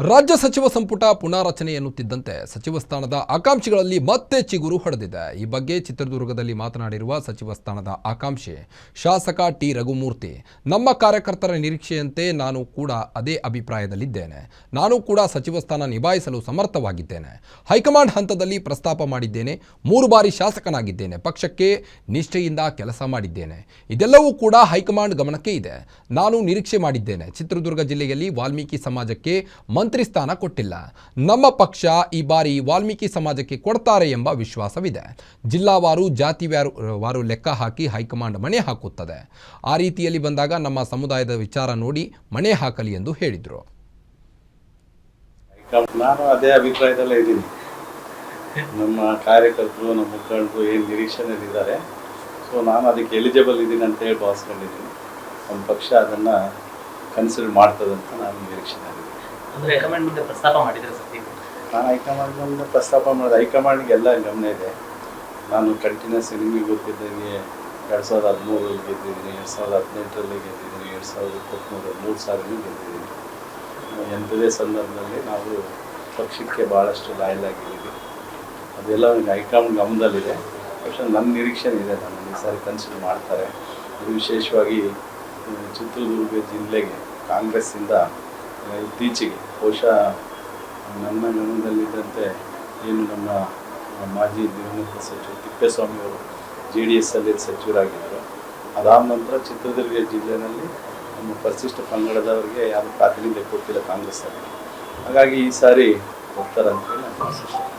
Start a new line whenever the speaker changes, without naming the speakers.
ರಾಜ್ಯ ಸಚಿವ ಸಂಪುಟ ಪುನಾರಚನೆ ಎನ್ನುತ್ತಿದ್ದಂತೆ ಸಚಿವ ಸ್ಥಾನದ ಆಕಾಂಕ್ಷಿಗಳಲ್ಲಿ ಮತ್ತೆ ಚಿಗುರು ಹೊಡೆದಿದೆ. ಈ ಬಗ್ಗೆ ಚಿತ್ರದುರ್ಗದಲ್ಲಿ ಮಾತನಾಡಿರುವ ಸಚಿವ ಸ್ಥಾನದ ಆಕಾಂಕ್ಷಿ ಶಾಸಕ ಟಿ ರಘುಮೂರ್ತಿ, ನಮ್ಮ ಕಾರ್ಯಕರ್ತರ ನಿರೀಕ್ಷೆಯಂತೆ ನಾನು ಕೂಡ ಅದೇ ಅಭಿಪ್ರಾಯದಲ್ಲಿದ್ದೇನೆ. ನಾನು ಕೂಡ ಸಚಿವ ಸ್ಥಾನ ನಿಭಾಯಿಸಲು ಸಮರ್ಥವಾಗಿದ್ದೇನೆ. ಹೈಕಮಾಂಡ್ ಹಂತದಲ್ಲಿ ಪ್ರಸ್ತಾಪ ಮಾಡಿದ್ದೇನೆ. 3 ಬಾರಿ ಶಾಸಕನಾಗಿದ್ದೇನೆ. ಪಕ್ಷಕ್ಕೆ ನಿಷ್ಠೆಯಿಂದ ಕೆಲಸ ಮಾಡಿದ್ದೇನೆ. ಇದೆಲ್ಲವೂ ಕೂಡ ಹೈಕಮಾಂಡ್ ಗಮನಕ್ಕೆ ಇದೆ. ನಾನು ನಿರೀಕ್ಷೆ ಮಾಡಿದ್ದೇನೆ. ಚಿತ್ರದುರ್ಗ ಜಿಲ್ಲೆಯಲ್ಲಿ ವಾಲ್ಮೀಕಿ ಸಮಾಜಕ್ಕೆ ಮಂತ್ರಿ ಸ್ಥಾನ ಕೊಟ್ಟಿಲ್ಲ. ನಮ್ಮ ಪಕ್ಷ ಈ ಬಾರಿ ವಾಲ್ಮೀಕಿ ಸಮಾಜಕ್ಕೆ ಕೊಡ್ತಾರೆ ಎಂಬ ವಿಶ್ವಾಸವಿದೆ. ಜಿಲ್ಲಾವಾರು ಜಾತಿವಾರು ಲೆಕ್ಕ ಹಾಕಿ ಹೈಕಮಾಂಡ್ ಮಣೆ ಹಾಕುತ್ತದೆ. ಆ ರೀತಿಯಲ್ಲಿ ಬಂದಾಗ ನಮ್ಮ ಸಮುದಾಯದ ವಿಚಾರ ನೋಡಿ ಮಣೆ ಹಾಕಲಿ ಎಂದು ಹೇಳಿದರು.
ನಾನು ಅದೇ ಅಭಿಪ್ರಾಯದಲ್ಲೇ ಇದ್ದೀನಿ. ನಮ್ಮ ಕಾರ್ಯಕರ್ತರು, ನಮ್ಮ ಮುಖಂಡರು ಏನು ನಿರೀಕ್ಷೆನಲ್ಲಿದ್ದಾರೆ, ಸೊ ನಾನು ಅದಕ್ಕೆ ಎಲಿಜಿಬಲ್ ಇದ್ದೀನಿ ಅಂತ ಹೇಳಿ ಭಾವಿಸ್ಕೊಂಡಿದ್ದೀನಿ. ನಮ್ಮ ಪಕ್ಷ ಅದನ್ನು ಕನ್ಸಿಡರ್ ಮಾಡ್ತದಂತ ನಾನು ನಿರೀಕ್ಷೆನಲ್ಲಿದ್ದೀನಿ.
ಅಂದರೆ ಹೈಕಮಾಂಡ್ ಮುಂದೆ ಪ್ರಸ್ತಾಪ ಮಾಡಿದರೆ ಸತ್ಯ? ನಾನು
ಹೈಕಮಾಂಡ್ ಮುಂದೆ ಪ್ರಸ್ತಾಪ ಮಾಡಿದೆ. ಹೈಕಮಾಂಡ್ಗೆ ಎಲ್ಲ ಗಮನ ಇದೆ. ನಾನು ಕಂಟಿನ್ಯೂಸ್ ನಿಮಗೆ ಗೊತ್ತಿದ್ದಂಗೆ 2013ರಲ್ಲಿ ಗೆದ್ದಿದ್ದೀನಿ, 2018ರಲ್ಲಿ ಗೆದ್ದಿದ್ದೀನಿ, 2023 3 ಸಾರಿನೂ ಗೆದ್ದಿದ್ದೀನಿ. ಎಂಥದೇ ಸಂದರ್ಭದಲ್ಲಿ ನಾವು ಪಕ್ಷಕ್ಕೆ ಭಾಳಷ್ಟು ಲಾಯಲ್ ಆಗಿದ್ದೀವಿ. ಅದೆಲ್ಲ ಹೈಕಮಾಂಡ್ ಗಮನದಲ್ಲಿದೆ. പക്ഷേ ನನ್ನ ನಿರೀಕ್ಷೆ ಇದೆ, ನಾನು ಈ ಸಾರಿ ಕನ್ಸಿಡರ್ ಮಾಡ್ತಾರೆ. ಅದು ವಿಶೇಷವಾಗಿ ಚಿತ್ರದುರ್ಗ ಜಿಲ್ಲೆಗೆ ಕಾಂಗ್ರೆಸ್ಸಿಂದ ಇತ್ತೀಚೆಗೆ ಬಹುಶಃ ನನ್ನ ಗಮನದಲ್ಲಿದ್ದಂತೆ ಏನು ನಮ್ಮ ಮಾಜಿ ದಿವಂಗತ ಸಚಿವ ತಿಪ್ಪೇಸ್ವಾಮಿಯವರು JDS ಅಲ್ಲಿ ಸಚಿವರಾಗಿದ್ದರು. ಅದಾದ ನಂತರ ಚಿತ್ರದುರ್ಗ ಜಿಲ್ಲೆಯಲ್ಲಿ ನಮ್ಮ ಪರಿಶಿಷ್ಟ ಪಂಗಡದವರಿಗೆ ಯಾರು ಪ್ರಾತಿನಿಧ್ಯ ಕೊಟ್ಟಿಲ್ಲ ಕಾಂಗ್ರೆಸ್ಸಲ್ಲಿ. ಹಾಗಾಗಿ ಈ ಸಾರಿ ಹೋಗ್ತಾರಂತೇಳಿ ನಾನು ಆಶಿಸ್ತೀನಿ.